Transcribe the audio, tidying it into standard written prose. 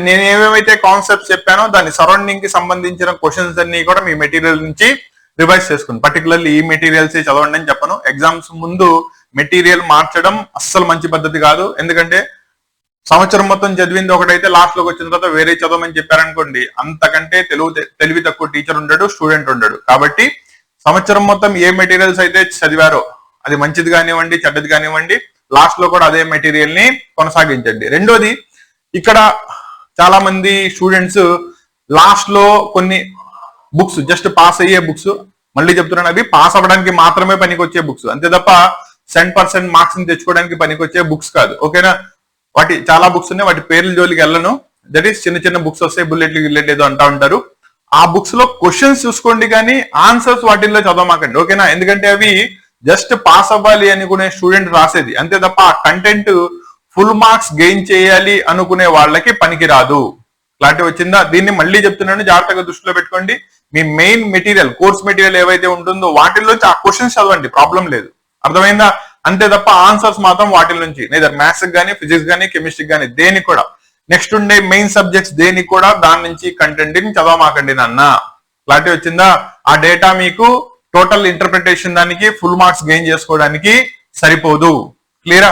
నేను ఏమేమైతే కాన్సెప్ట్స్ చెప్పానో దాని సరౌండింగ్ కి సంబంధించిన క్వశ్చన్స్ అన్ని కూడా మీ మెటీరియల్ నుంచి రివైజ్ చేసుకుని, పర్టికులర్లీ ఈ మెటీరియల్స్ చదవండి అని చెప్పను. ఎగ్జామ్స్ ముందు మెటీరియల్ మార్చడం అస్సలు మంచి పద్ధతి కాదు. ఎందుకంటే సంవత్సరం మొత్తం చదివింది ఒకటైతే లాస్ట్ లోకి వచ్చిన తర్వాత వేరే చదవమని చెప్పారనుకోండి, అంతకంటే తెలివి తక్కువ టీచర్ ఉండడు, స్టూడెంట్ ఉండడు. కాబట్టి సంవత్సరం మొత్తం ఏ మెటీరియల్స్ అయితే చదివారో అది మంచిది కానివ్వండి, చెడ్డది కానివ్వండి, లాస్ట్ లో కూడా అదే మెటీరియల్ ని కొనసాగించండి. రెండోది, ఇక్కడ చాలా మంది స్టూడెంట్స్ లాస్ట్ లో కొన్ని బుక్స్, జస్ట్ పాస్ అయ్యే బుక్స్, మళ్ళీ చెప్తున్నాను, అవి పాస్ అవ్వడానికి మాత్రమే పనికొచ్చే బుక్స్, అంతే తప్ప 100% మార్క్స్ ని తెచ్చుకోవడానికి పనికొచ్చే బుక్స్ కాదు. ఓకేనా? వాటి చాలా బుక్స్ ఉన్నాయి, వాటి పేర్ల జోలికి వెళ్ళను. దట్ ఈస్ చిన్న చిన్న బుక్స్ వస్తాయి, బుల్లెట్లు గిల్లెట్ ఏదో అంటా ఉంటారు. ఆ బుక్స్ లో క్వశ్చన్స్ చూసుకోండి కానీ ఆన్సర్స్ వాటిల్లో చదవమాకండి. ఓకేనా? ఎందుకంటే అవి జస్ట్ పాస్ అవ్వాలి అనుకునే స్టూడెంట్ రాసేది, అంతే తప్ప ఆ కంటెంట్ ఫుల్ మార్క్స్ గెయిన్ చేయాలి అనుకునే వాళ్ళకి పనికి రాదు. క్లారిటీ వచ్చిందా? దీన్ని మళ్ళీ చెప్తున్నాను, జాగ్రత్తగా దృష్టిలో పెట్టుకోండి. మీ మెయిన్ మెటీరియల్, కోర్స్ మెటీరియల్ ఏవైతే ఉంటుందో వాటిల్లోంచి ఆ క్వశ్చన్స్ చదవండి, ప్రాబ్లం లేదు. అర్థమైందా? అంతే తప్ప ఆన్సర్స్ మాత్రం వాటి నుంచి, నేదర్ మ్యాథ్స్ కానీ, ఫిజిక్స్ కానీ, కెమిస్ట్రీ కానీ, దేనికి కూడా, నెక్స్ట్ ఉండే మెయిన్ సబ్జెక్ట్స్ దేనికి కూడా దాని నుంచి కంటెంట్ ని చదవమాకండి నాన్న. క్లారిటీ వచ్చిందా? ఆ డేటా మీకు టోటల్ ఇంటర్ప్రిటేషన్ దానికి ఫుల్ మార్క్స్ గెయిన్ చేసుకోవడానికి సరిపోదు. క్లియరా?